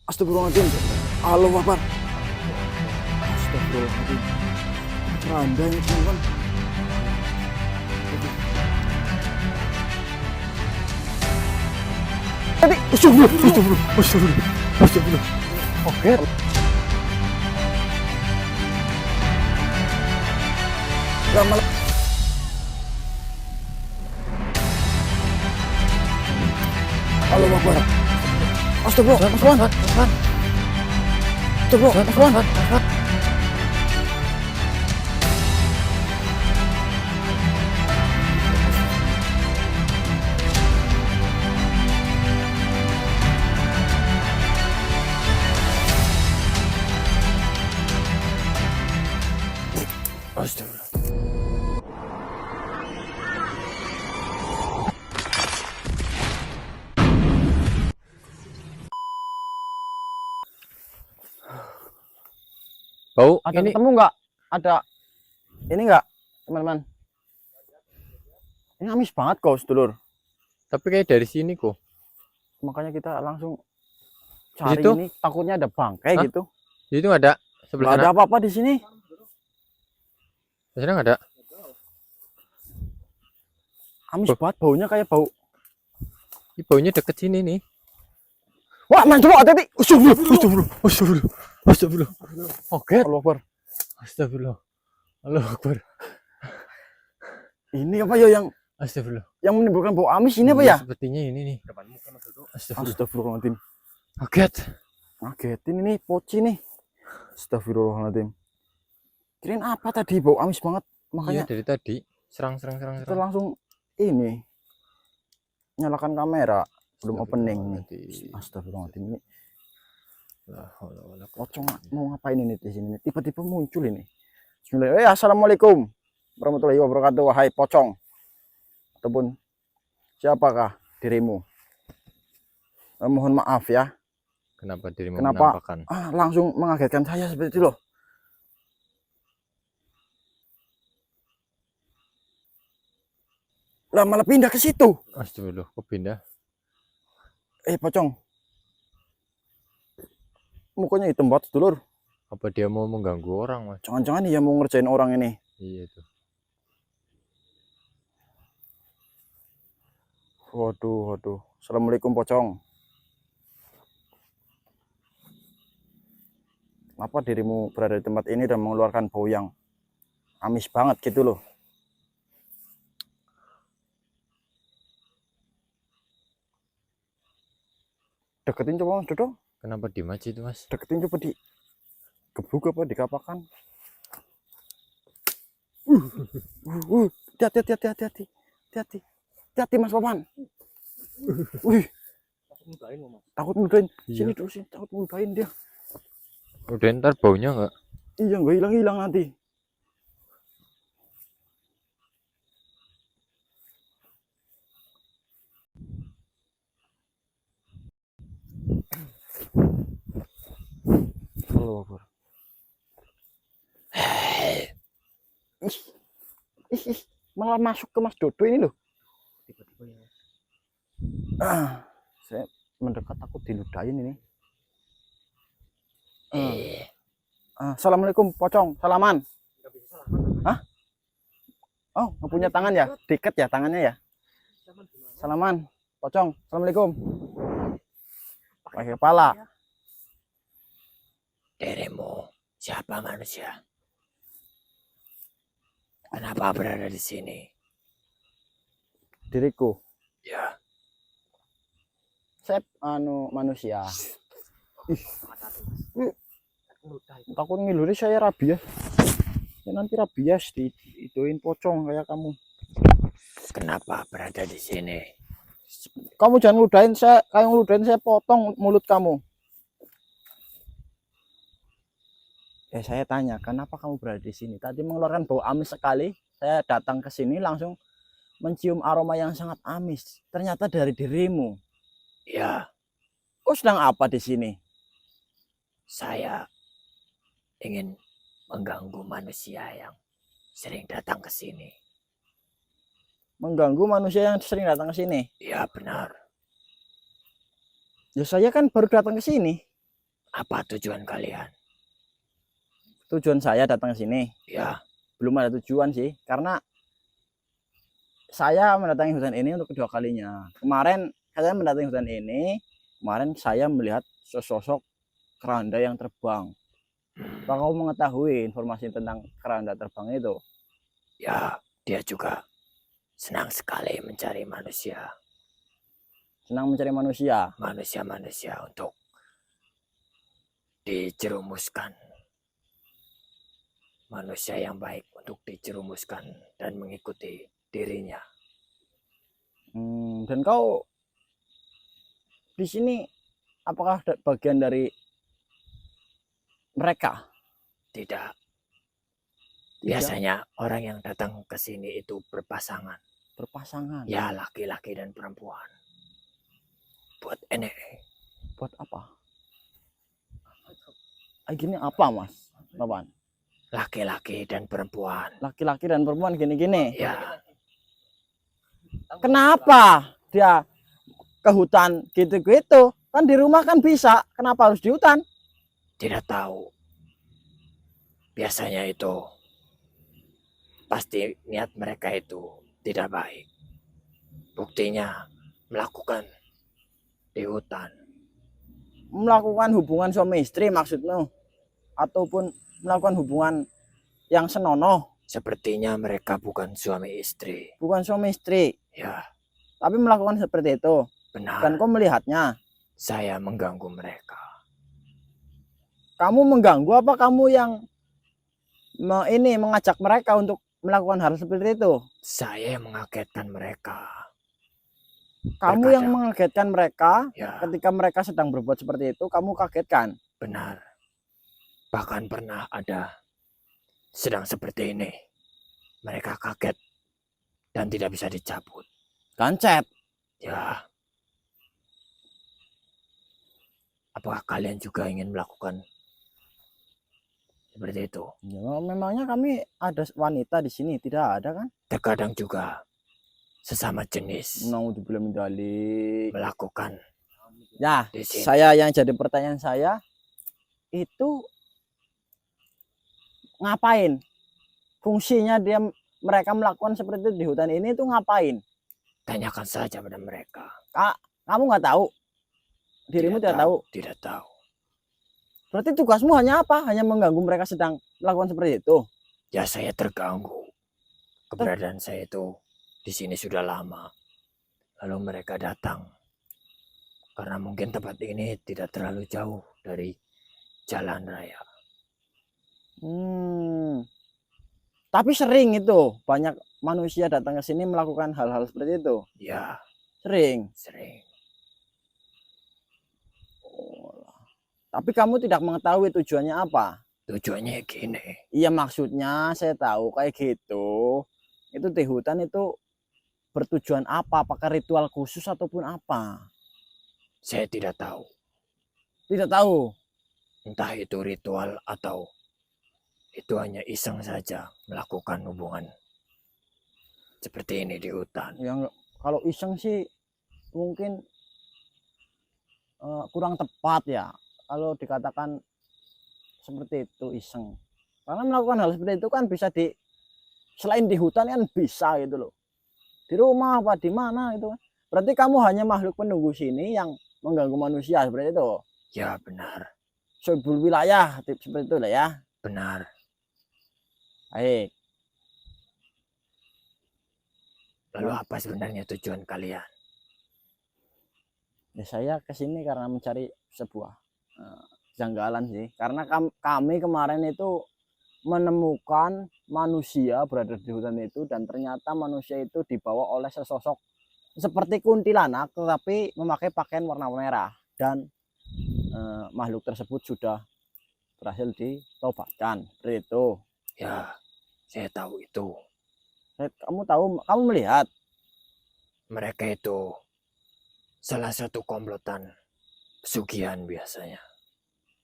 Astagfirullahaladzim. Allahu Akbar. Astagfirullahaladzim. Keranda ini teman-teman. Tadi, astagfirullah. Oke. Lama. Allahu Akbar. Astagfirullah, Mas Wan. Astagfirullah, Mas Wan. Astagfirullah. Bau Ada ini ketemu nggak? Ada ini nggak, teman-teman? Ini amis banget kok, sedulur. tapi kayak dari sini kok. Makanya kita langsung cari situ? ini. Takutnya ada bangkai Hah? gitu. Itu nggak ada sebelah Nggak sana. ada apa-apa di sini. Di sana nggak ada. Amis Oh. banget, baunya kayak bau. Ini baunya deket sini nih. Wah, main coba hati-hati. Astagfirullah. Oke. Allahu Akbar. Astagfirullah. Allahu Akbar. Ini apa ya Astagfirullah. yang menimbulkan bau amis ini apa Iya, ya? sepertinya ini nih. Astagfirullah. Astagfirullahaladzim. Kaget. Ngagetin ini poci nih. Astagfirullahaladzim. Kirain apa tadi, bau amis banget. Iya Makanya dari tadi. Serang. kita langsung ini nyalakan kamera belum opening nih. Astagfirullahaladzim, ini pocong mau ngapain ini di sini? Tiba-tiba muncul ini. Bismillahirrahmanirrahim. Assalamualaikum warahmatullahi wabarakatuh. Wahai pocong ataupun siapakah dirimu? Mohon maaf ya. Kenapa dirimu Kenapa? menampakkan? Langsung mengagetkan saya seperti itu loh. Lah malah pindah ke situ. Astagfirullah. Kok pindah? Pocong. Mukanya hitam banget, dulur. Apa dia mau mengganggu orang, Mas? Jangan-jangan dia mau ngerjain orang ini. Iya tuh. Waduh. Assalamualaikum, pocong. Kenapa dirimu berada di tempat ini dan mengeluarkan bau yang amis banget gitu loh? Deketin coba, Mas Dodo. Kenapa diem aja itu, Mas? Deketin coba, di gebuk apa dikapakan. Hati-hati Mas Papan. Takut ngeludahin. Sini terus, sini, takut ngeludahin dia. Udah ntar baunya nggak? Iya, nggak hilang-hilang nanti. Allahu Akbar. Ih, malah masuk ke Mas Dodo ini loh. Saya mendekat takut diludahin ini. Assalamualaikum, pocong. Salaman. Hah? Oh, nggak punya tangan ya? Diket ya tangannya ya? Salaman, pocong. Assalamualaikum. Pakai kepala. Dirimu siapa manusia? Kenapa berada di sini? Diriku. Ya. Saya manusia. Takut ngiluri saya rabies. Ya, nanti rabies ituin pocong kayak kamu. Kenapa berada di sini? Kamu jangan ludahin saya, kayak ludahin saya potong mulut kamu. Saya tanya, kenapa kamu berada di sini? Tadi mengeluarkan bau amis sekali. Saya datang ke sini langsung mencium aroma yang sangat amis. Ternyata dari dirimu. Ya, Kau sedang apa di sini? saya ingin mengganggu manusia yang sering datang ke sini. Mengganggu manusia yang sering datang ke sini? Ya benar. Ya saya kan baru datang ke sini. Apa tujuan kalian? Tujuan saya datang ke sini Ya, belum ada tujuan sih, karena saya mendatangi hutan ini untuk kedua kalinya. Kemarin saya mendatangi hutan ini, kemarin saya melihat sesosok keranda yang terbang. hmm, Apakah kamu mengetahui informasi tentang keranda terbang itu? ya, dia juga senang sekali mencari manusia. Senang mencari manusia. Manusia-manusia untuk dijerumuskan. Manusia yang baik untuk dijerumuskan dan mengikuti dirinya. Dan kau di sini apakah bagian dari mereka? Tidak. Tidak. Biasanya orang yang datang ke sini itu berpasangan. Berpasangan. Ya, laki-laki dan perempuan. Buat ini. Buat apa? Gini apa, Mas? Bapak? Laki-laki dan perempuan. Laki-laki dan perempuan gini-gini. Ya, Kenapa dia ke hutan gitu-gitu? Kan di rumah kan bisa. Kenapa harus di hutan? tidak tahu. Biasanya itu pasti niat mereka itu tidak baik. Buktinya melakukan di hutan. Melakukan hubungan suami istri maksudmu? Ataupun melakukan hubungan yang senonoh? Sepertinya mereka bukan suami istri. Bukan suami istri, Ya, tapi melakukan seperti itu. benar. Dan kau melihatnya. Saya mengganggu mereka. Kamu mengganggu apa kamu yang mengajak mereka untuk melakukan hal seperti itu? Saya yang mengagetkan mereka. Kamu Terkadang. yang mengagetkan mereka. Ya, Ketika mereka sedang berbuat seperti itu, kamu kagetkan. benar. Bahkan pernah ada sedang seperti ini. Mereka kaget dan tidak bisa dicabut. Gancet. Ya. Apakah kalian juga ingin melakukan seperti itu? Ya, memangnya kami ada wanita di sini, tidak ada kan? Terkadang juga sesama jenis Naudzubillah min dzalik. melakukan Ya, di sini. saya yang jadi pertanyaan saya itu ngapain? Fungsinya mereka melakukan seperti itu di hutan ini itu ngapain? Tanyakan saja pada mereka. Kamu nggak tahu? Dirimu tidak tahu? Tidak tahu. Berarti tugasmu hanya apa? Hanya mengganggu mereka sedang melakukan seperti itu? Ya, saya terganggu. Keberadaan saya itu di sini sudah lama. Lalu mereka datang. Karena mungkin tempat ini tidak terlalu jauh dari jalan raya. Tapi sering itu banyak manusia datang ke sini melakukan hal-hal seperti itu. Ya, Sering. Tapi kamu tidak mengetahui tujuannya apa? Tujuannya gini. Iya, maksudnya saya tahu kayak gitu. Itu di hutan itu bertujuan apa? Apakah ritual khusus ataupun apa? Saya tidak tahu. Tidak tahu. Entah itu ritual atau itu hanya iseng saja melakukan hubungan seperti ini di hutan. Yang kalau iseng sih mungkin kurang tepat ya. Kalau dikatakan seperti itu iseng, karena melakukan hal seperti itu kan bisa selain di hutan kan bisa gitu loh, di rumah apa di mana itu. Berarti kamu hanya makhluk penunggu sini yang mengganggu manusia seperti itu. Ya, benar. Soal wilayah seperti itu lah ya. Benar. Baik. Lalu apa sebenarnya tujuan kalian? Ya, saya kesini karena mencari sebuah janggalan sih, karena kami kemarin itu menemukan manusia berada di hutan itu, dan ternyata manusia itu dibawa oleh sesosok seperti kuntilanak tetapi memakai pakaian warna merah, dan makhluk tersebut sudah berhasil ditobatkan seperti itu. Ya, saya tahu itu. Kamu tahu, kamu melihat mereka itu salah satu komplotan pesugihan biasanya.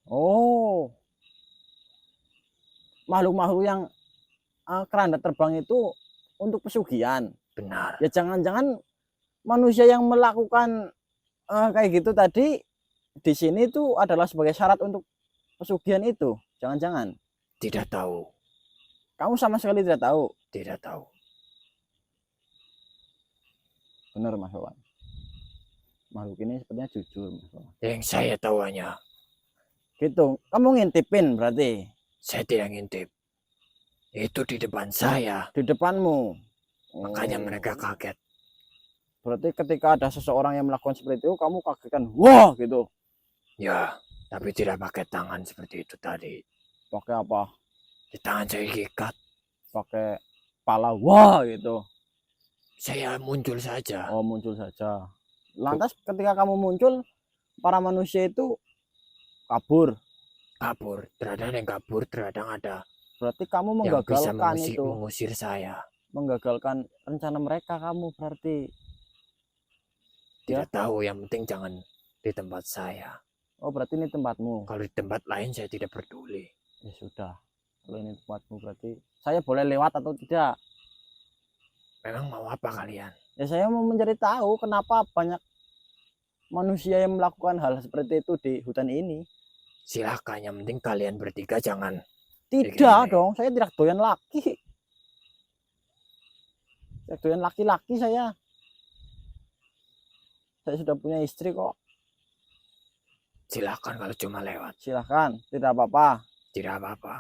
Oh, makhluk-makhluk yang keranda terbang itu untuk pesugihan. Benar. Ya jangan-jangan manusia yang melakukan kayak gitu tadi di sini itu adalah sebagai syarat untuk pesugihan itu? Jangan-jangan Tidak tahu, kamu sama sekali tidak tahu? tidak tahu. Benar Mas Wawan. Makhluk ini sepertinya jujur Mas Wawan. Yang saya tahu hanya Gitu. Kamu ngintipin berarti saya tidak ngintip. Itu di depan saya, di depanmu. makanya Oh. mereka kaget. Berarti ketika ada seseorang yang melakukan seperti itu, kamu kaget kan? Wah gitu. Ya, tapi tidak pakai tangan seperti itu tadi. Pakai apa? Di tangan saya ikat. Pakai pala. Wah gitu. Saya muncul saja. Oh muncul saja. Lantas ketika kamu muncul, para manusia itu kabur. Kabur. Terkadang yang kabur, terkadang ada Berarti kamu yang bisa menggagalkan itu. mengusir saya. Menggagalkan rencana mereka kamu berarti. Tidak tahu, yang penting jangan di tempat saya. Oh berarti ini tempatmu. Kalau di tempat lain saya tidak peduli. Ya sudah. Kalau ini tempatmu berarti saya boleh lewat atau tidak? Memang mau apa kalian? Ya saya mau mencari tahu kenapa banyak manusia yang melakukan hal seperti itu di hutan ini. Silahkan, yang penting kalian bertiga jangan. Tidak Begini. dong, saya tidak doyan laki. Saya doyan laki-laki saya. Saya sudah punya istri kok. Silahkan kalau cuma lewat. Silahkan, tidak apa-apa. Tidak apa-apa.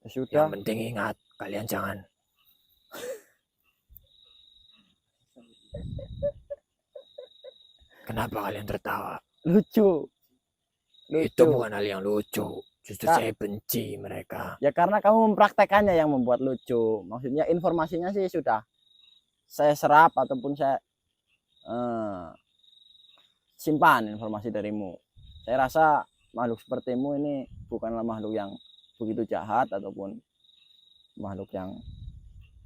Ya sudah. Yang penting ingat, kalian jangan. Kenapa kalian tertawa? Lucu. Itu bukan hal yang lucu. Justru Kak. saya benci mereka. Ya karena kamu mempraktekannya yang membuat lucu. Maksudnya informasinya sih sudah saya serap ataupun saya simpan informasi darimu. Saya rasa makhluk sepertimu ini bukanlah makhluk yang begitu jahat ataupun makhluk yang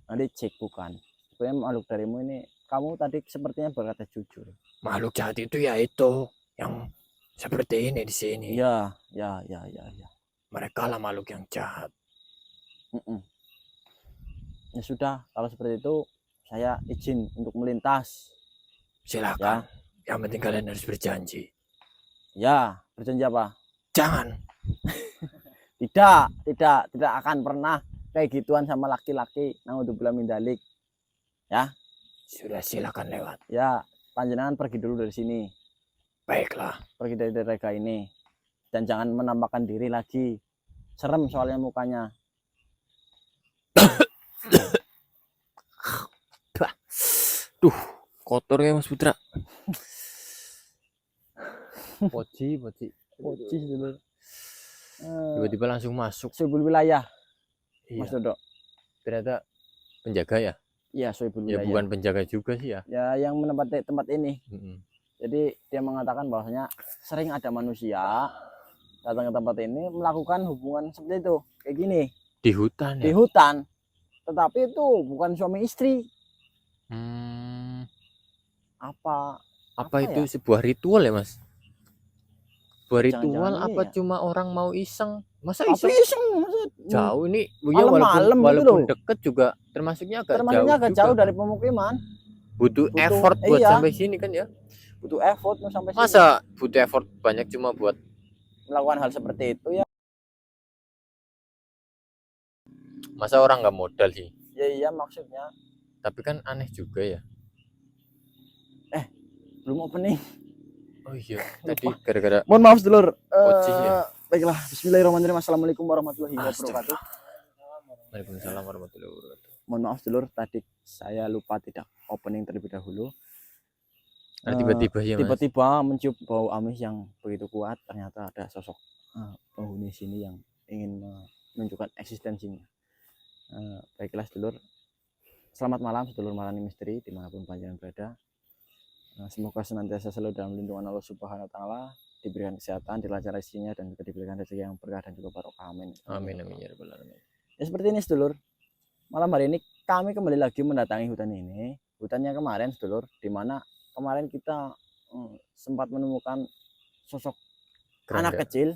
licik, bukan. Sebenarnya makhluk darimu ini, kamu tadi sepertinya berkata jujur. Makhluk jahat itu ya itu yang seperti ini di sini. Ya. Mereka lah makhluk yang jahat. Ya sudah, kalau seperti itu saya izin untuk melintas. Silakan. Yang penting kalian harus berjanji. Ya, berjanji apa? Jangan. Tidak akan pernah kayak gituan sama laki-laki. Naudzubillah min dzalik. Ya. Sudah, silakan lewat. Ya, panjenengan pergi dulu dari sini. Baiklah. Pergi dari rega ini. Dan jangan menampakkan diri lagi. Serem soalnya mukanya. Duh, kotor ya Mas Putra. Poci. Pocis dulu. Tiba-tiba langsung masuk. Sohibul wilayah, Iya. Mas Dodo. Ternyata penjaga ya? Iya, sohibul Ya wilayah. bukan penjaga juga sih ya. Ya, yang menempati tempat ini. Mm-mm. Jadi dia mengatakan bahwasanya sering ada manusia datang ke tempat ini melakukan hubungan seperti itu, kayak gini Di hutan di ya? hutan. Tetapi itu bukan suami istri. Apa Apa itu ya? sebuah ritual ya Mas? Sebuah ritual Jangan-jangan ini apa ya? cuma orang mau iseng? Masa Apa iseng? iseng? Maksud, Jauh ini, ya malam-malam gitu walaupun loh. deket juga termasuknya termasuknya agak juga jauh kan? dari pemukiman. Butuh butuh- effort buat iya. sampai sini kan ya? Butuh effort mau sampai sini. Masa butuh effort banyak cuma buat Melakukan hal seperti itu ya? masa orang nggak modal sih? Ya iya maksudnya. Tapi kan aneh juga ya. Belum opening. Oh iya, tadi gara-gara Mohon maaf sedulur. Pocis ya? Baiklah, bismillahirrahmanirrahim. Assalamualaikum warahmatullahi wabarakatuh. Waalaikumsalam warahmatullahi wabarakatuh. Mohon maaf sedulur, tadi saya lupa tidak opening terlebih dahulu. Nah, tiba-tiba ya Mas. Tiba-tiba mencium bau amis yang begitu kuat. Ternyata ada sosok penghuni sini yang ingin menunjukkan eksistensinya. Baiklah sedulur, selamat malam sedulur Marani Misteri dimanapun panjenengan berada. Semoga senantiasa selalu dalam lindungan Allah Subhanahu Wa Taala, diberikan kesehatan, dilancar rezekinya, dan juga diberikan rezeki yang berkah dan juga barokah. Amin. Amin ya rabbal alamin. Ya seperti ini sedulur, malam hari ini kami kembali lagi mendatangi hutan ini. Hutannya kemarin sedulur, dimana kemarin kita sempat menemukan sosok anak kecil.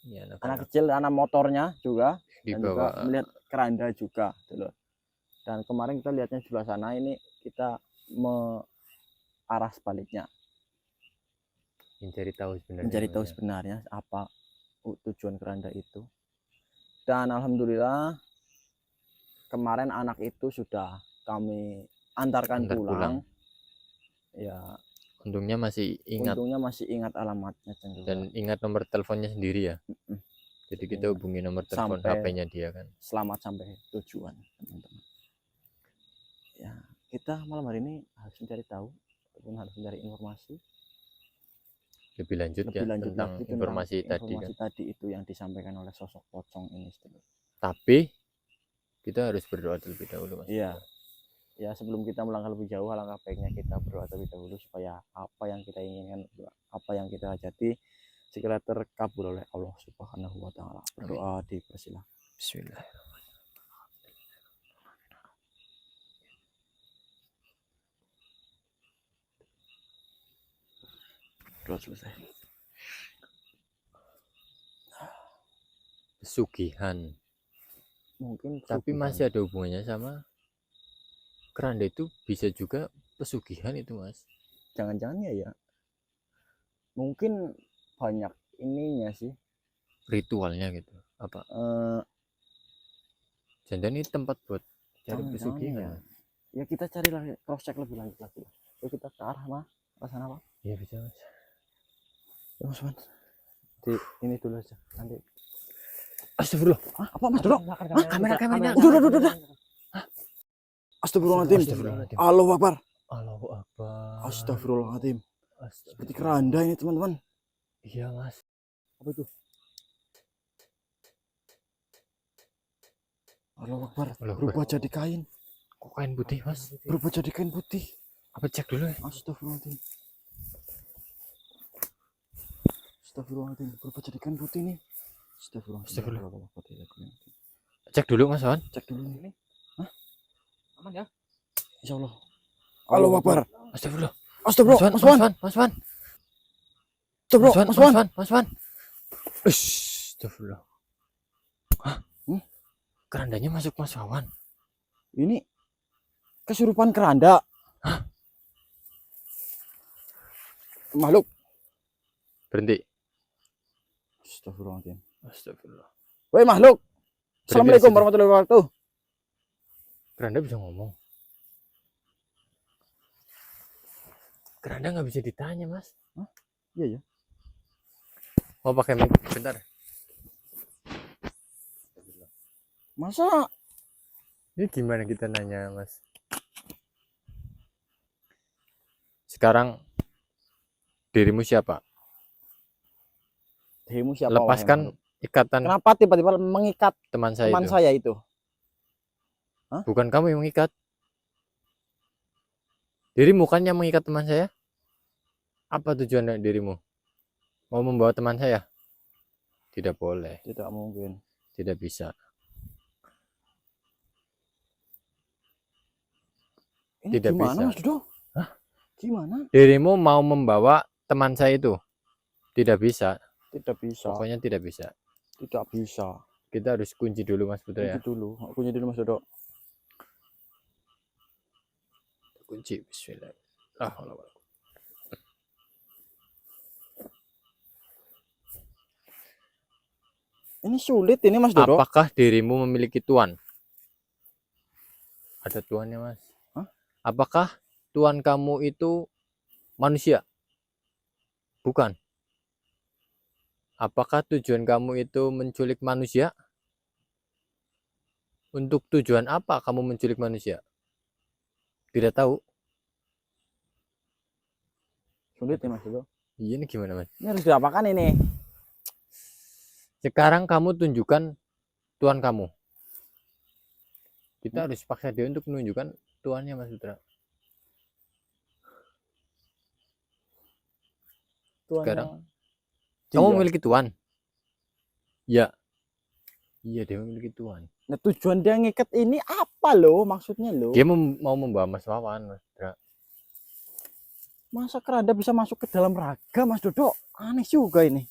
Ya, Anak kecil, anak motornya juga, dan juga dibawa melihat keranda juga sedulur. Dan kemarin kita lihatnya di sebelah sana, ini kita arah sebaliknya. Mencari tahu sebenarnya. mencari tahu sebenarnya apa tujuan keranda itu. Dan alhamdulillah kemarin anak itu sudah kami antarkan Antar pulang. pulang. Ya, Untungnya masih ingat untungnya masih ingat alamatnya dan ingat nomor teleponnya sendiri ya. Mm-mm. Jadi kita hubungi nomor telepon Sampai- HP-nya dia kan. selamat sampai tujuan, teman-teman. Ya, kita malam hari ini harus mencari tahu ataupun harus mencari informasi Lebih lanjut lebih ya lanjut tentang lagi informasi tadi kan. informasi tadi itu yang disampaikan oleh sosok pocong ini, sedulur. Tapi kita harus berdoa terlebih dahulu Mas. Iya. Ya, sebelum kita melangkah lebih jauh, alangkah baiknya kita berdoa terlebih dahulu supaya apa yang kita inginkan, apa yang kita hajati segera terkabul oleh Allah Subhanahu wa taala. Berdoa dipersilakan. Bismillah. Doa selesai. Pesugihan. Mungkin Tapi pesugihan. masih ada hubungannya sama keranda itu, bisa juga pesugihan itu Mas. Jangan-jangan ya mungkin banyak ininya sih, Ritualnya gitu. Apa? Jangan ini tempat buat cari jangan-jangan pesugihan. ya kita cari lagi, cross check lebih lanjut lagi. Yuk kita ke arah mah, ke sana Pak. Iya bisa Mas. Ya Mas Man. Ini dulu aja. Nanti. Astagfirullah. Apa Mas Dodok? Kamera. Udah. Astagfirullahaladzim. Astagfirullahaladzim. Allahu Akbar. Allahu Akbar. Astagfirullahaladzim. Seperti Astagfirullah. keranda ini, teman-teman. Iya Mas. Apa itu? Allahu Akbar. Allahu Berubah Akbar. jadi kain. Kok kain putih Mas? Berubah jadi kain putih. Apa cek dulu ya? Astagfirullahaladzim. Astagfirullahaladzim. Berubah jadi kain putih nih. Astagfirullah. Cek dulu Mas Wan. Cek dulu nih. Hah? Aman ya? Insya Allah. Allahu Akbar. Astagfirullah. Astagfirullah. Mas Wan. Mas Wan. Astagfirullah. Mas Wan. Mas Wan. Astagfirullah. Hah? Kerandanya masuk Mas Wawan. Ini kesurupan keranda. Hah? Makhluk. Berhenti. Astagfirullahaladzim. Astagfirullah. Woi makhluk. Berhenti Assalamualaikum di situ. warahmatullahi wabarakatuh. Keranda bisa ngomong. Keranda nggak bisa ditanya Mas. Iya ya. Mau pakai mic bentar. Masa Ini gimana kita nanya Mas? Sekarang dirimu siapa? dirimu siapa? wahai Lepaskan makhluk? ikatan Kenapa tiba-tiba mengikat teman saya teman itu. saya itu? Bukan kamu yang mengikat. Dirimu kan yang mengikat teman saya. Apa tujuan dari dirimu? Mau membawa teman saya? Tidak boleh. Tidak mungkin. Tidak bisa. Ini Tidak gimana bisa. Mas Dodo? Hah? Gimana? Dirimu mau membawa teman saya itu? Tidak bisa. Tidak bisa. Pokoknya tidak bisa. Tidak bisa. Kita harus kunci dulu Mas Putra ya. Kunci dulu. Kunci dulu Mas Dodo. Kunci. Bismillah. Ini sulit ini Mas Dodo. Apakah dirimu memiliki tuan? Ada tuannya Mas. Hah? Apakah tuan kamu itu manusia? Bukan. Apakah tujuan kamu itu menculik manusia? Untuk tujuan apa kamu menculik manusia? Tidak tahu. Sulit ya Mas Dodo. Iya, ini gimana Mas? Ini harus diapakan ini? Sekarang kamu tunjukkan tuan kamu. Kita harus paksa dia untuk menunjukkan tuannya Mas Putra. Sekarang kamu memiliki tuan? Ya. Iya, dia memiliki tuan. Nah, tujuan dia ngikat ini apa loh maksudnya loh? Dia mau membawa Mas Wawan, Mas Putra. Masa keranda bisa masuk ke dalam raga Mas Dodo? Aneh juga ini.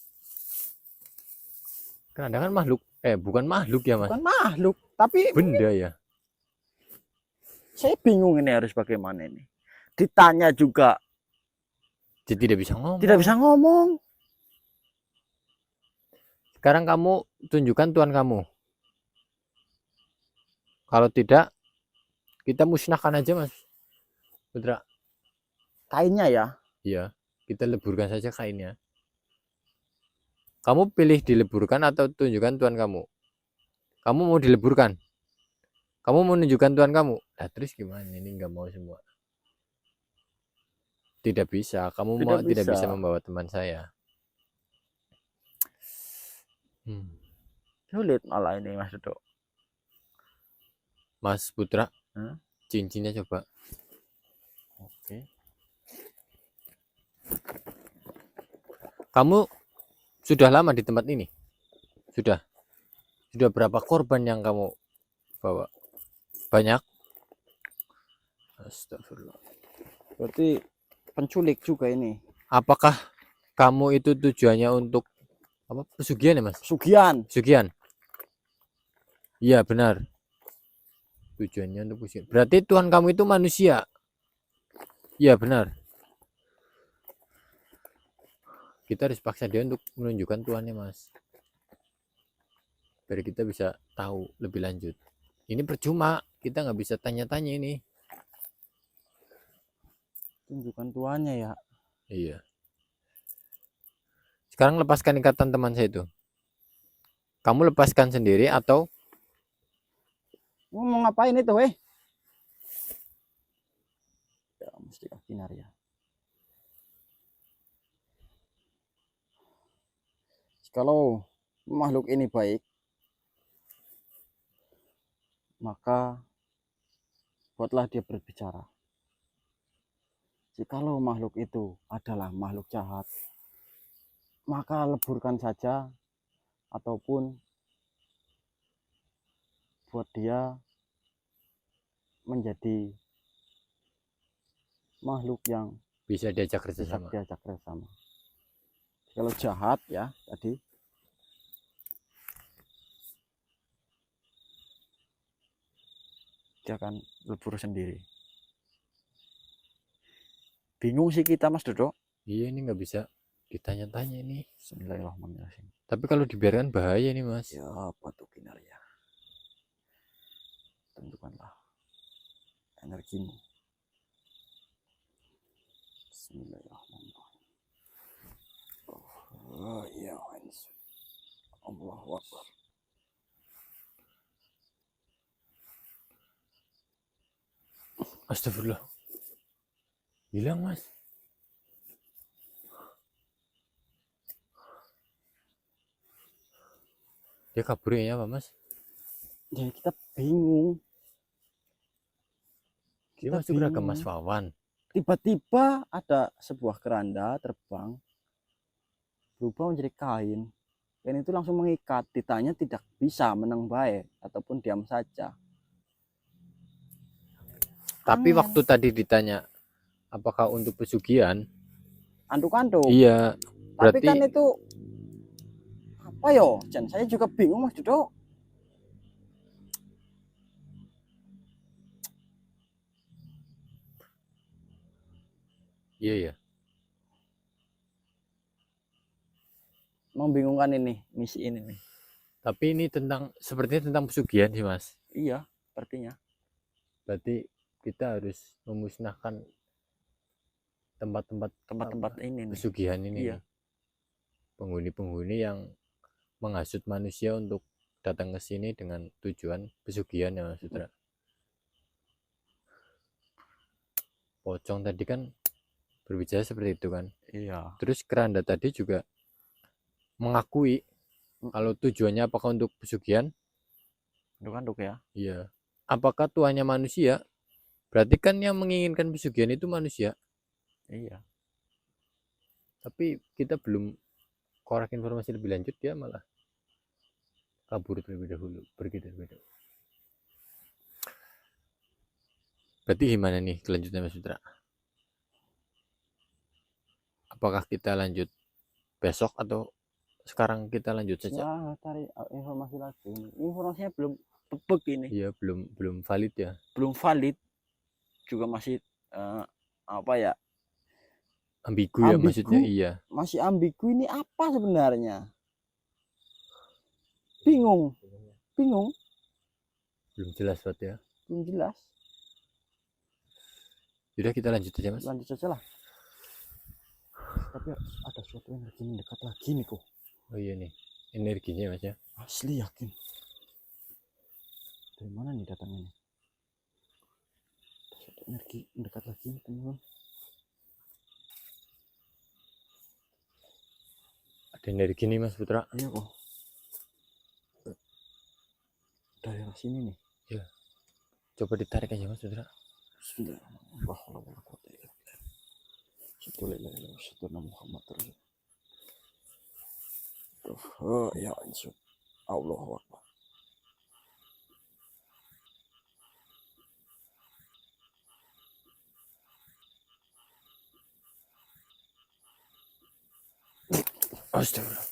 Keranda kan makhluk. Bukan makhluk ya Mas. Bukan makhluk, tapi Benda ya. saya bingung ini harus bagaimana ini. Ditanya juga Dia tidak bisa ngomong. Tidak bisa ngomong. Sekarang kamu tunjukkan Tuhan kamu. Kalau tidak, kita musnahkan aja Mas Putra. Kainnya ya. Iya, kita leburkan saja kainnya. Kamu pilih dileburkan atau tunjukkan Tuhan kamu? Kamu mau dileburkan? Kamu mau menunjukkan Tuhan kamu? Nah terus gimana? Ini nggak mau semua. Tidak bisa. Kamu tidak bisa membawa teman saya. Sulit malah ini Mas Dodo. Mas Putra, cincinnya coba. Oke. Kamu sudah lama di tempat ini? Sudah berapa korban yang kamu bawa? Banyak? Astagfirullah. Berarti penculik juga ini. Apakah kamu itu tujuannya untuk apa? Pesugihan ya Mas? Pesugihan. Iya benar. Tujuannya untuk pesugihan. Berarti Tuhan kamu itu manusia. Iya benar. Kita harus paksa dia untuk menunjukkan Tuhannya Mas. Biar kita bisa tahu lebih lanjut. Ini percuma. Kita nggak bisa tanya-tanya ini. Tunjukkan Tuhannya ya. Iya. Sekarang lepaskan ikatan teman saya itu. Kamu lepaskan sendiri atau Mau ngapain itu weh? Ya mesti kinar ya. Kalau makhluk ini baik, maka buatlah dia berbicara. Jikalau makhluk itu adalah makhluk jahat, maka leburkan saja ataupun buat dia menjadi makhluk yang bisa diajak kerjasama. Kalau jahat ya tadi, dia akan lebur sendiri. Bingung sih kita Mas Dodo. Iya ini nggak bisa ditanya-tanya ini. Bismillahirrahmanirrahim. Tapi kalau dibiarkan bahaya nih Mas. Ya batu kinar ya. Tentukanlah energimu. Bismillahirrahmanirrahim. Oh ya Allahu Akbar. Astagfirullah. Hilang Mas. Dia kabur ya apa Mas? Ya kita bingung. Dia masuk ke Mas Wawan. Tiba-tiba ada sebuah keranda terbang berubah menjadi kain. Kain itu langsung mengikat. Ditanya tidak bisa menang baik ataupun diam saja. Tapi waktu tadi ditanya apakah untuk pesugihan? Anduk-anduk. Iya. Tapi Berarti kan itu apa yo? Jan saya juga bingung Mas Dodo. iya ya. Membingungkan ini misi ini nih. Tapi ini sepertinya tentang pesugihan sih Mas. Iya, sepertinya. Berarti kita harus memusnahkan tempat-tempat ini pesugihan ini. Iya. Penghuni-penghuni yang menghasut manusia untuk datang ke sini dengan tujuan pesugihan ya Mas Putra. Pocong tadi kan berbicara seperti itu kan. Iya. Terus keranda tadi juga mengakui kalau tujuannya apakah untuk pesugihan? Anduk-anduk ya. Iya. Apakah tuannya manusia? Berarti kan yang menginginkan pesugihan itu manusia. Iya. Tapi kita belum korek informasi lebih lanjut, dia malah kabur terlebih dahulu, pergi terlebih dahulu. Berarti gimana nih kelanjutannya Mas Putra? Apakah kita lanjut besok atau sekarang kita lanjut saja? Ya, cari informasi lagi. Informasinya belum tebak ini. Iya, belum valid ya. Belum valid. Juga masih apa ya? Ambigu ya Ambigu. maksudnya, iya. Masih ambigu, ini apa sebenarnya? Bingung. Bingung. Belum jelas Wat ya. Belum jelas. Sudah kita lanjut aja Mas. Lanjut saja lah. Tapi ada suatu energi mendekat lagi nih kok. Oh iya nih, energinya Mas ya. Asli yakin. Dari mana nih datangnya nih? Ada suatu energi mendekat lagi nih teman-teman. Ada energi nih Mas Putra. Iya kok. Daerah sini nih. Coba ditarik aja Mas Putra. Ya Allahu Akbar. Astagfirullah.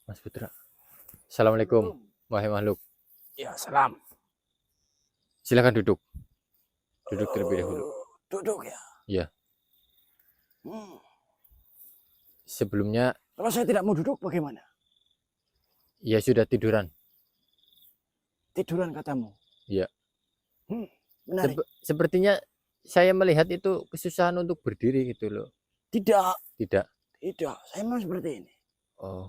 Mas Putra. Assalamualaikum. Wahai makhluk. Ya salam. Silakan duduk. Duduk terlebih dahulu. Duduk ya. Iya. Sebelumnya Kalau saya tidak mau duduk bagaimana? ya sudah tiduran. Tiduran katamu. Iya. Menarik. Sepertinya saya melihat itu kesusahan untuk berdiri gitu loh. Tidak. Tidak. Tidak. Saya memang seperti ini. Oh.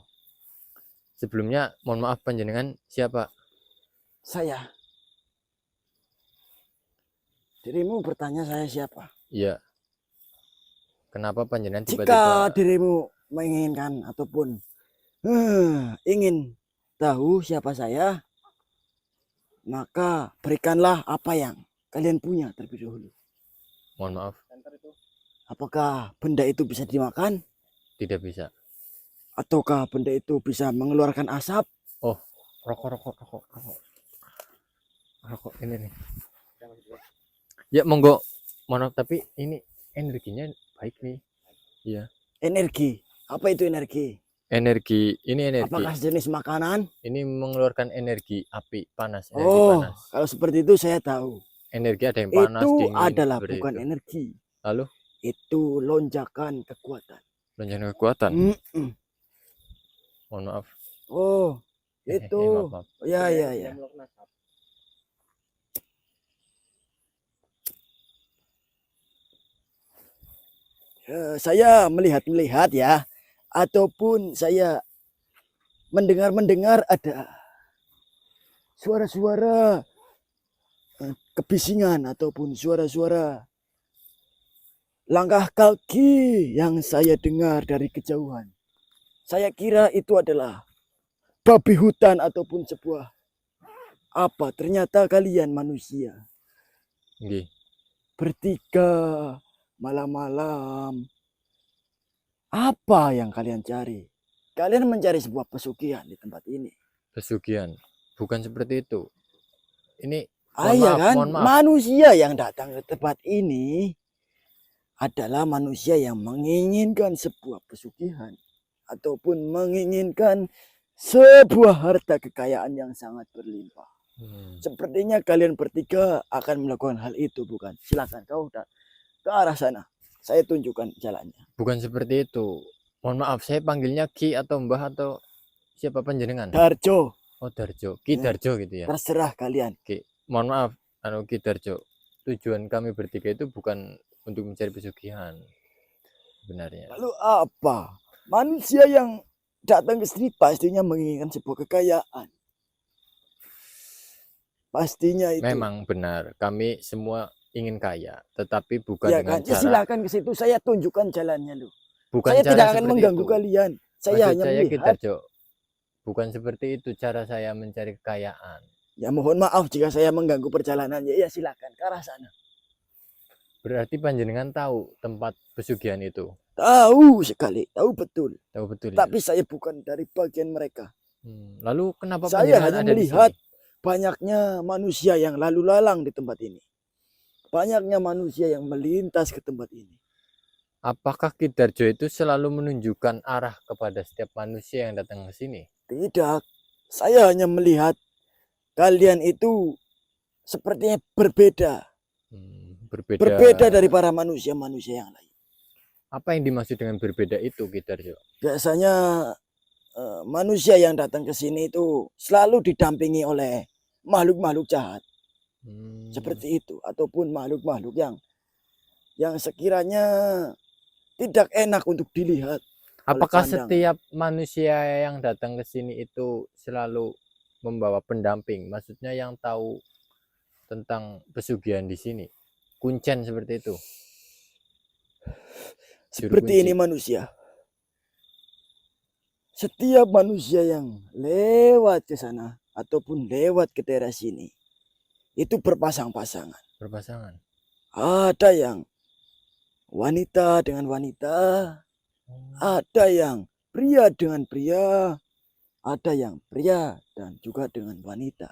Sebelumnya mohon maaf panjenengan siapa? Saya. Dirimu bertanya saya siapa? Iya. Kenapa panjenengan Jika tiba-tiba dirimu menginginkan ataupun ingin tahu siapa saya, maka berikanlah apa yang kalian punya terlebih dahulu. mohon maaf Apakah benda itu bisa dimakan? tidak bisa. Ataukah benda itu bisa mengeluarkan asap? Rokok ini nih. Ya monggo. Mohon maaf tapi ini energinya baik nih. Iya. Energi. Apa itu energi? Energi, ini energi. Apakah jenis makanan? Ini mengeluarkan energi api panas, energi Oh, panas. kalau seperti itu saya tahu. Energi ada yang panas, Itu dingin. adalah seperti bukan itu. energi. Lalu Itu lonjakan kekuatan. lonjakan kekuatan. Mm-mm. Mohon maaf. Oh, itu. Maaf. Ya, ya, ya. Saya melihat-melihat ya, ataupun saya mendengar-mendengar ada suara-suara kebisingan ataupun suara-suara langkah kaki yang saya dengar dari kejauhan. Saya kira itu adalah babi hutan ataupun sebuah apa. Ternyata kalian manusia. Nggih. Bertiga malam-malam. Apa yang kalian cari? Kalian mencari sebuah pesugihan di tempat ini. Pesugihan. Bukan seperti itu. Ini Iya kan? mohon maaf. Manusia yang datang ke tempat ini adalah manusia yang menginginkan sebuah pesugihan ataupun menginginkan sebuah harta kekayaan yang sangat berlimpah. Sepertinya kalian bertiga akan melakukan hal itu, bukan? Silakan kau ke arah sana. Saya tunjukkan jalannya. Bukan seperti itu. Mohon maaf, saya panggilnya Ki atau Mbah atau siapa panjenengan? Darjo. Oh, Darjo. Ki Darjo gitu ya. Terserah kalian. Ki. Mohon maaf, Ki Darjo. Tujuan kami bertiga itu bukan untuk mencari pesugihan. Sebenarnya. Lalu apa? Manusia yang datang ke sini pastinya menginginkan sebuah kekayaan. Pastinya itu. Memang benar, kami semua ingin kaya, tetapi bukan Ya dengan kan? Ya cara. silakan ke situ, saya tunjukkan jalannya loh. Bukan Saya cara tidak akan seperti mengganggu itu. kalian. Saya Maksud hanya saya Ki melihat. Darjo, bukan seperti itu cara saya mencari kekayaan. Ya mohon maaf jika saya mengganggu perjalanan. Ya silakan ke arah sana. Berarti panjenengan tahu tempat pesugihan itu? Tahu sekali, tahu betul. Tahu betul. Tapi saya bukan dari bagian mereka. Lalu kenapa Saya panjenengan hanya ada melihat di sini? banyaknya manusia yang lalu lalang di tempat ini. Banyaknya manusia yang melintas ke tempat ini. Apakah Ki Darjo itu selalu menunjukkan arah kepada setiap manusia yang datang ke sini? Tidak. Saya hanya melihat kalian itu sepertinya berbeda Berbeda. Berbeda dari para manusia-manusia yang lain. Apa yang dimaksud dengan berbeda itu, Ki Darjo? Biasanya manusia yang datang ke sini itu selalu didampingi oleh makhluk-makhluk jahat seperti itu, ataupun makhluk-makhluk yang sekiranya tidak enak untuk dilihat. Apakah pandangan. setiap manusia yang datang ke sini itu selalu membawa pendamping? Maksudnya yang tahu tentang pesugihan di sini, kuncen seperti itu. Seperti ini manusia. Setiap manusia yang lewat ke sana ataupun lewat ke daerah sini itu berpasang-pasangan. Berpasangan. Ada yang wanita dengan wanita, ada yang pria dengan pria, ada yang pria dan juga dengan wanita.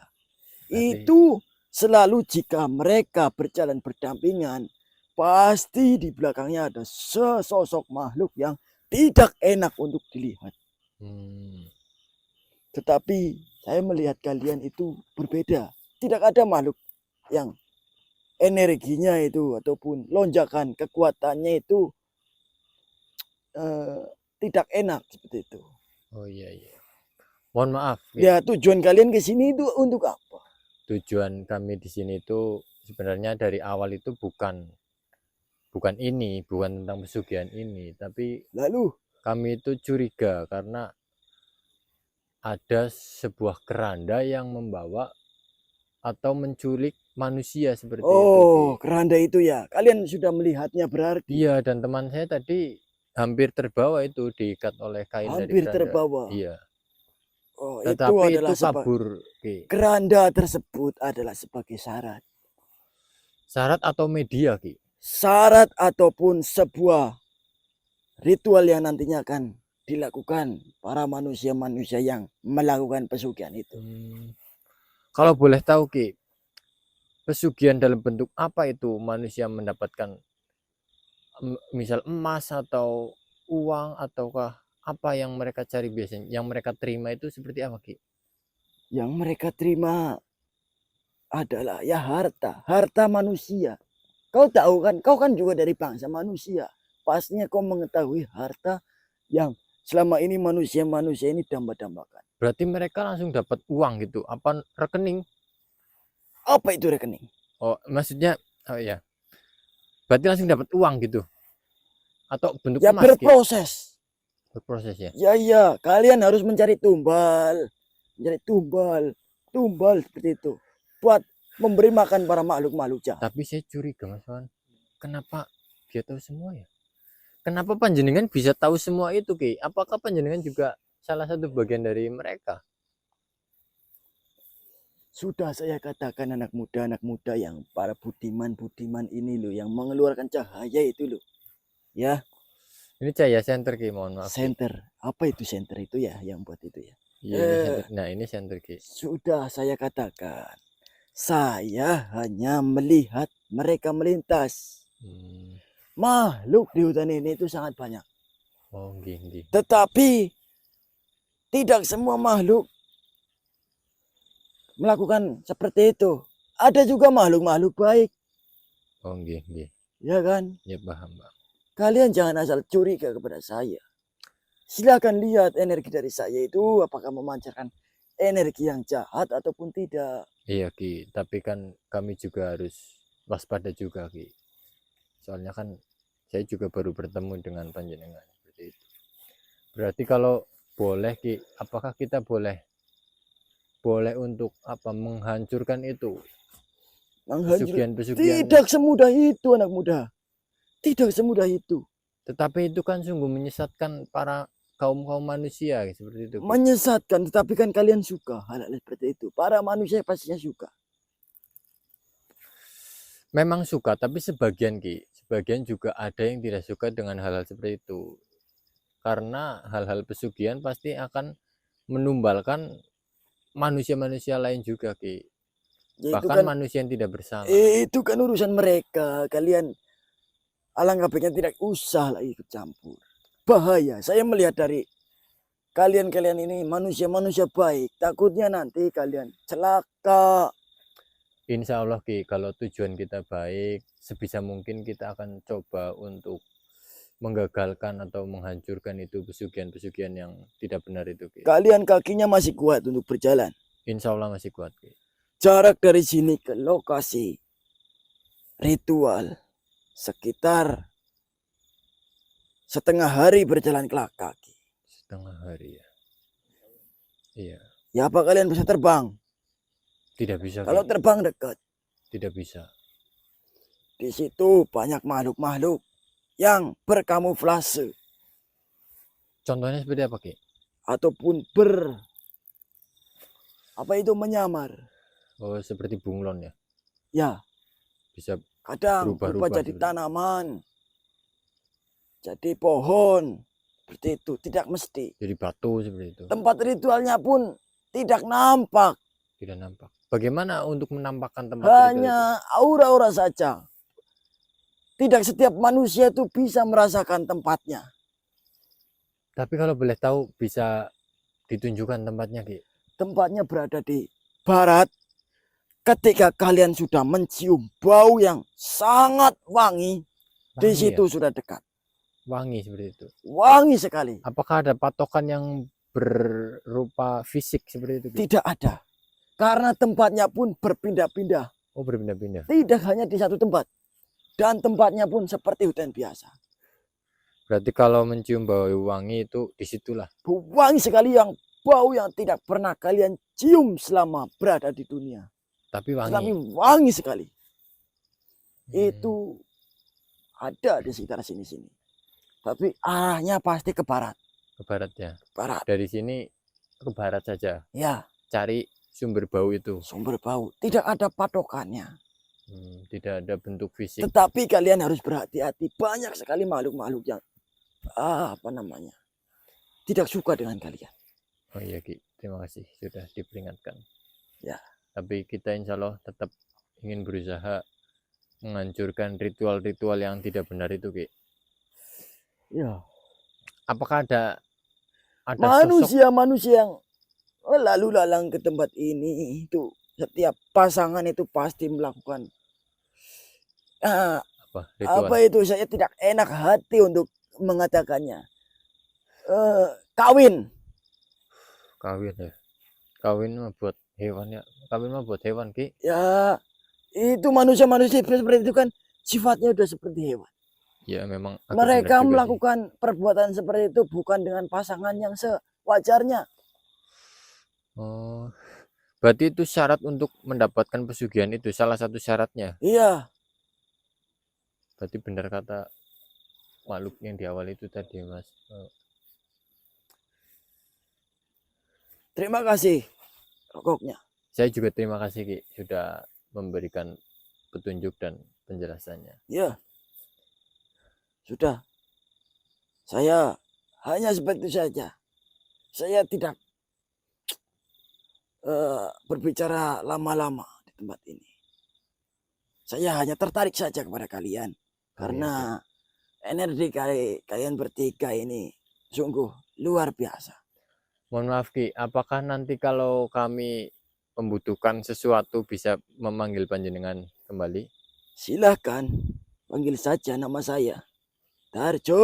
Itu selalu jika mereka berjalan berdampingan, pasti di belakangnya ada sesosok makhluk yang tidak enak untuk dilihat. Tetapi saya melihat kalian itu berbeda. Tidak ada makhluk yang energinya itu ataupun lonjakan kekuatannya itu tidak enak seperti itu. Oh iya. Mohon maaf. Ya, tujuan kalian ke sini itu untuk apa? Tujuan kami di sini itu sebenarnya dari awal itu bukan tentang pesugihan ini, tapi lalu kami itu curiga karena ada sebuah keranda yang membawa atau menculik manusia seperti itu. Oh, keranda itu ya. Kalian sudah melihatnya berarti. Iya, dan teman saya tadi hampir terbawa itu, diikat oleh kain dari keranda. Hampir terbawa. Iya. Oh, Tetapi itu adalah kabur. Keranda tersebut adalah sebagai syarat. Syarat atau media, Ki? Syarat ataupun sebuah ritual yang nantinya akan dilakukan para manusia-manusia yang melakukan pesugihan itu. Kalau boleh tahu, Ki, pesugihan dalam bentuk apa itu manusia mendapatkan, misal emas atau uang, ataukah apa yang mereka cari biasanya, yang mereka terima itu seperti apa, Ki? Yang mereka terima adalah ya harta manusia. Kau tahu kan, kau kan juga dari bangsa manusia. Pastinya kau mengetahui harta yang selama ini manusia-manusia ini damba-dambakan. Berarti mereka langsung dapat uang gitu? Apa rekening? Apa itu rekening? Oh, maksudnya, oh ya, berarti langsung dapat uang gitu? Atau bentuk ya emas? Berproses. Berproses ya? Ya, kalian harus mencari tumbal. Mencari tumbal seperti itu. Buat memberi makan para makhluk-makhluk jahat. Tapi saya curiga, Mas Wan. Kenapa dia tahu semua ya? Kenapa panjenengan bisa tahu semua itu, Ki? Apakah panjenengan juga salah satu bagian dari mereka? Sudah saya katakan anak muda yang para budiman ini loh, yang mengeluarkan cahaya itu loh. Ya. Ini cahaya senter, Ki, mohon maaf. Senter. Apa itu senter itu ya yang buat itu ya? Iya, nah ini senter, Ki. Sudah saya katakan. Saya hanya melihat mereka melintas. Makhluk di hutan ini itu sangat banyak. Oh, gini. Tetapi tidak semua makhluk melakukan seperti itu. Ada juga makhluk-makhluk baik. Oh, gini. Ya kan? Ya, paham, Pak. Kalian jangan asal curiga kepada saya. Silakan lihat energi dari saya itu apakah memancarkan energi yang jahat ataupun tidak. Iya, Ki, tapi kan kami juga harus waspada juga, Ki. Soalnya kan saya juga baru bertemu dengan panjenengan seperti itu. Berarti kalau boleh, Ki, apakah kita boleh untuk apa, menghancurkan itu? Pesugihan. Tidak semudah itu, anak muda. Tidak semudah itu. Tetapi itu kan sungguh menyesatkan para kaum manusia seperti itu, Ki. Menyesatkan, tetapi kan kalian suka hal-hal seperti itu. Para manusia pastinya suka. Memang suka, tapi sebagian, Ki. Sebagian juga ada yang tidak suka dengan hal-hal seperti itu. Karena hal-hal pesugihan pasti akan menumbalkan manusia-manusia lain juga, Ki. Ya, bahkan kan, manusia yang tidak bersalah. Itu kan urusan mereka. Kalian alangkah baiknya tidak usah lagi ikut campur. Bahaya. Saya melihat dari kalian ini manusia-manusia baik. Takutnya nanti kalian celaka. Insya Allah Ki, kalau tujuan kita baik, sebisa mungkin kita akan coba untuk menggagalkan atau menghancurkan itu pesugihan-pesugihan yang tidak benar itu Ki. Kalian kakinya masih kuat untuk berjalan. Insya Allah masih kuat Ki. Jarak dari sini ke lokasi ritual sekitar setengah hari berjalan kaki. Setengah hari ya. Iya, Ya apa kalian bisa terbang? tidak bisa Kalau Ki. terbang dekat, Tidak bisa. di situ banyak makhluk-makhluk yang berkamuflase Contohnya seperti apa Ki? ataupun menyamar. Oh, seperti bunglon ya. Ya, Bisa kadang berubah berubah-ubah jadi seperti itu. tanaman, jadi pohon, seperti itu. Tidak mesti. Jadi batu seperti itu. Tempat ritualnya pun tidak nampak, Tidak nampak. Bagaimana untuk menampakkan tempat ritual itu? hanya aura-aura saja. Tidak setiap manusia itu bisa merasakan tempatnya. Tapi kalau boleh tahu bisa ditunjukkan tempatnya Ki. Tempatnya berada di barat. Ketika kalian sudah mencium bau yang sangat wangi, di Wangi situ ya? sudah dekat. Wangi seperti itu. Wangi sekali. Apakah ada patokan yang berupa fisik seperti itu Ki? Tidak ada. Karena tempatnya pun berpindah-pindah. Oh, berpindah-pindah. Tidak hanya di satu tempat. Dan tempatnya pun seperti hutan biasa. Berarti kalau mencium bau wangi itu disitulah. Wangi sekali, yang bau yang tidak pernah kalian cium selama berada di dunia. Tapi wangi. Tapi wangi sekali. Hmm. Itu ada di sekitar sini-sini. Tapi arahnya pasti ke barat. Ke barat ya. Barat. Dari sini ke barat saja. Ya, Cari sumber bau itu. sumber bau. Tidak ada patokannya. Tidak ada bentuk fisik. Tetapi kalian harus berhati-hati. Banyak sekali makhluk-makhluk yang tidak suka dengan kalian. Oh iya Ki, terima kasih sudah diperingatkan. Ya. Tapi kita insya Allah tetap ingin berusaha menghancurkan ritual-ritual yang tidak benar itu Ki. Ya. Apakah ada sosok? Manusia yang lalu lalang ke tempat ini itu, setiap pasangan itu pasti melakukan Ritual? apa itu, saya tidak enak hati untuk mengatakannya. Kawin. Kawin ya. Kawin mah buat hewan ya. Kawin mah buat hewan Ki. Ya, itu manusia-manusia seperti itu kan sifatnya udah seperti hewan. Ya memang agak benar Mereka juga sih. melakukan perbuatan seperti itu bukan dengan pasangan yang sewajarnya. Oh, berarti itu syarat untuk mendapatkan pesugihan itu, salah satu syaratnya. Iya, Berarti benar kata makhluk yang di awal itu tadi Mas. terima kasih rokoknya. Saya juga terima kasih Ki sudah memberikan petunjuk dan penjelasannya. Ya, sudah. Saya hanya seperti itu saja. Saya tidak berbicara lama-lama di tempat ini. Saya hanya tertarik saja kepada kalian. Karena energi kalian bertiga ini sungguh luar biasa. Mohon maaf Ki, apakah nanti kalau kami membutuhkan sesuatu bisa memanggil panjenengan kembali? Silahkan panggil saja nama saya. Darjo.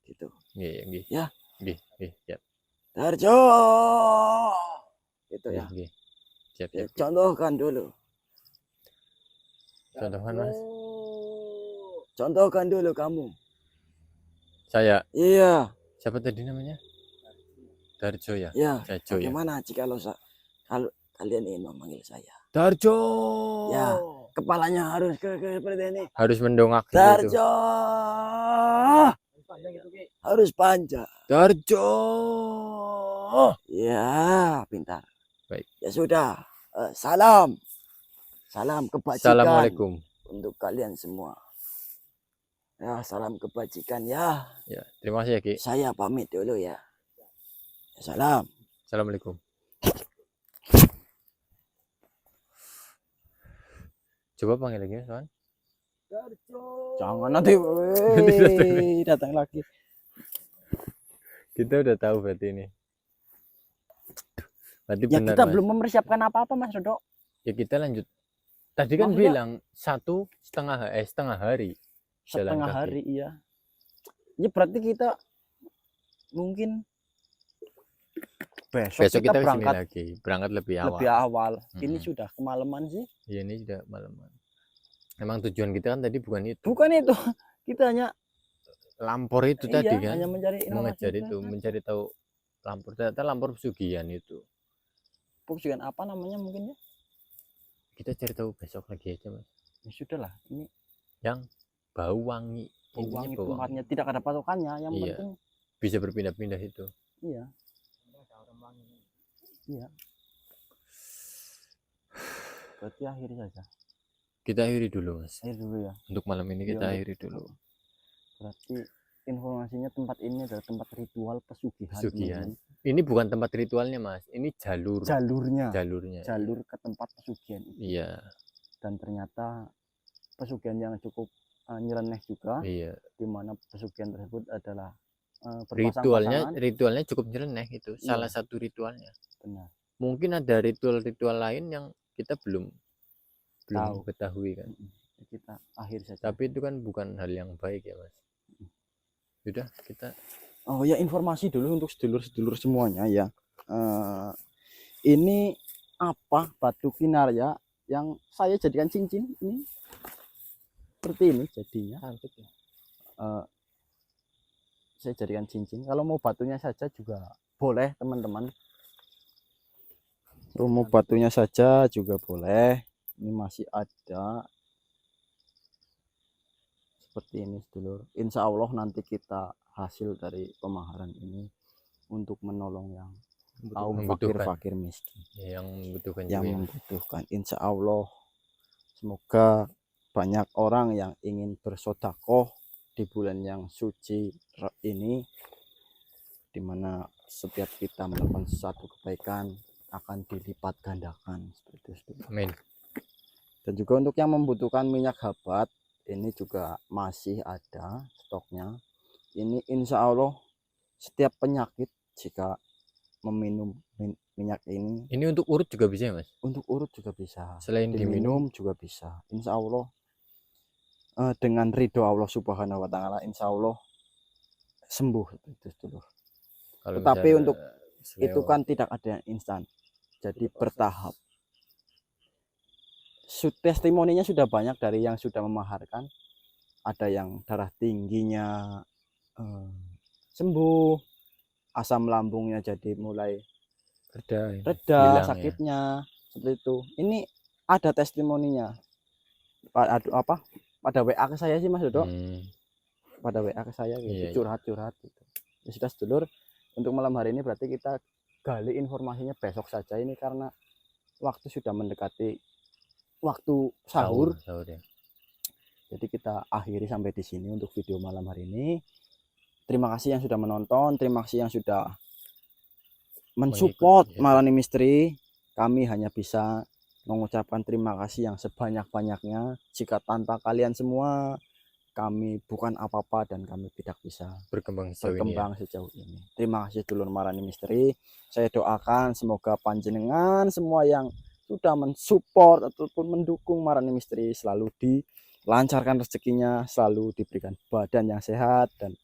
Gitu. Nggih. Ya. Nggih, ya. Darjo. Gitu ya. Nggih. Siap. Contohkan dulu. Contohkan Mas. Contohkan dulu kamu. Saya. Iya. Siapa tadi namanya? Darjo ya. Ya. Darjo ya. Bagaimana jika kalau kalian ingin memanggil saya? Darjo. Ya. Kepalanya harus seperti ini. Harus mendongak gitu. Darjo. Harus panjang. Darjo. Ya, pintar. Baik. Ya sudah. Salam kebajikan. Assalamualaikum. Untuk kalian semua. Ya, salam kebajikan ya. Ya, terima kasih ya Ki. Saya pamit dulu ya. Salam. Assalamualaikum. Coba panggil lagi Mas. Jangan nanti datang lagi. Kita udah tahu berarti ini. Berarti Ya benar kita Mas. belum mempersiapkan apa-apa Mas Dodo. Ya kita lanjut. Tadi kan Maksudnya- bilang setengah hari. Jalan setengah kaki. hari, iya. Ya berarti kita mungkin besok Besok kita kesini berangkat lagi, berangkat lebih awal. lebih awal. Ini Mm-mm. sudah kemalaman sih. Ya ini sudah malaman. Emang tujuan kita kan tadi bukan itu. Bukan itu. Kita hanya Lampor itu iya, tadi kan. hanya mencari informasi Mengejar itu, kan. mencari tahu lampor. Ternyata lampor pesugihan itu. Pesugihan apa namanya mungkin ya? Kita cari tahu besok lagi aja, Mas. Ya sudahlah, ini Yang bau wangi. Intinya wangi bau wangi. tempatnya tidak ada patokannya, yang Iya. penting Bisa berpindah-pindah itu. iya. Iya. Berarti akhiri saja. Kita akhiri dulu, Mas. Akhir dulu ya. Untuk malam ini Iya, kita untuk- akhiri dulu. Berarti informasinya tempat ini adalah tempat ritual pesugihan. Pesugihan. teman-teman. Ini bukan tempat ritualnya, Mas. Ini jalur. Jalurnya, Jalurnya. jalur ke tempat pesugihan itu. Iya, Dan ternyata pesugihan yang cukup nyeleneh juga, iya. di mana pesugihan tersebut adalah Ritualnya berpasang-pasangan. cukup nyeleneh itu. Iya. Salah satu ritualnya. Benar. Mungkin ada ritual-ritual lain yang kita belum Tahu. ketahui kan. Kita akhir saja. Tapi itu kan bukan hal yang baik ya, Mas. Sudah, kita Oh ya, informasi dulu untuk sedulur-sedulur semuanya ya. Ini apa batu kinarya yang saya jadikan cincin ini seperti ini jadinya. cantik ya. Saya jadikan cincin. Kalau mau batunya saja juga boleh teman-teman. Kalau mau batunya saja juga boleh. Ini masih ada seperti ini sedulur. Insya Allah nanti kita hasil dari pemaharan ini untuk menolong yang kaum fakir miskin, Ya, yang membutuhkan yang juga ya. membutuhkan. Insya Allah semoga banyak orang yang ingin bersodakoh di bulan yang suci ini, dimana setiap kita melakukan sesuatu kebaikan akan dilipat gandakan seperti itu. Amin. Dan juga untuk yang membutuhkan minyak habat, ini juga masih ada stoknya. Ini insya Allah setiap penyakit jika meminum minyak ini, Ini untuk urut juga bisa ya, Mas? untuk urut juga bisa, Selain diminum, diminum juga bisa. Insya Allah dengan ridho Allah Subhanahu wa Ta'ala, insya Allah sembuh itu dulu. kalau Tetapi misalnya untuk itu selewat, kan tidak ada yang instan, jadi bertahap. Testimoninya sudah banyak dari yang sudah memaharkan. Ada yang darah tingginya sembuh, asam lambungnya jadi mulai reda reda sakitnya, seperti itu. Ini ada testimoninya. Pada WA ke saya sih Mas Dodo. Pada WA ke saya gitu, Iya, iya. curhat-curhat gitu. Ya sudah sedulur, untuk malam hari ini berarti kita gali informasinya besok saja ini karena waktu sudah mendekati waktu sahur. Sahur ya. Jadi kita akhiri sampai di sini untuk video malam hari ini. Terima kasih yang sudah menonton, terima kasih yang sudah mensupport Mengikuti, ya. Marani Misteri. Kami hanya bisa mengucapkan terima kasih yang sebanyak-banyaknya. Jika tanpa kalian semua, kami bukan apa-apa dan kami tidak bisa Berkembang sejauh ini ya. sejauh ini. Terima kasih dulur Marani Misteri. Saya doakan semoga panjenengan semua yang sudah mensupport ataupun mendukung Marani Misteri selalu dilancarkan rezekinya, selalu diberikan badan yang sehat dan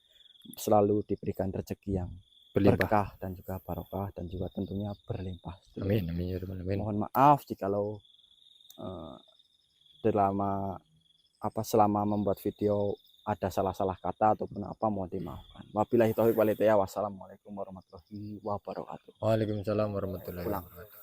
selalu diberikan rezeki yang Berlimpah. berkah dan juga barokah dan juga tentunya berlimpah. Amin, amin ya Rabbal alamin. Mohon maaf jikalau selama membuat video ada salah-salah kata ataupun apa, mohon dimaafkan. Wabillahi taufiq wal hidayah. Wassalamualaikum warahmatullahi wabarakatuh. Waalaikumsalam warahmatullahi Pulang. wabarakatuh.